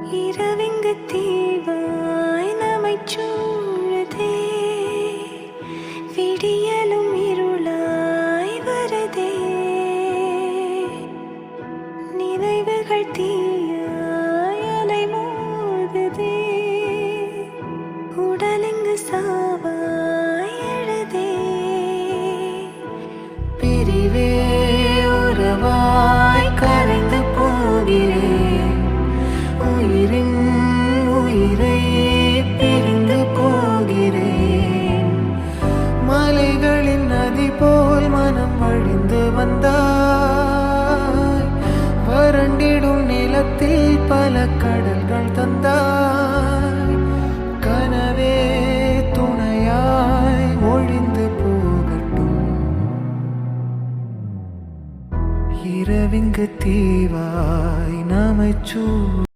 இரவிங்கு தீவாய் நம்மைச் சூழுதே, விடியலும் இருளாய் வருதே, நினைவுகள் தீயாய் அலைமோதுதே, உடலிங்கு சாவாய் எழுதே. பிரிவே உறவாய் கரைந்து போகிறேன், உயிரின் உயிரை பிரிந்து போகிறேன். மலைகளின் நதி போல் மனம் வழிந்து வந்தாய், வறண்டிடும் நிலத்தில் பல கடல்கள் தந்தாய். கனவே துணையாய் ஒழிந்து போகட்டும், இரவிங்கு தீவாய் நம்மைச் சூழ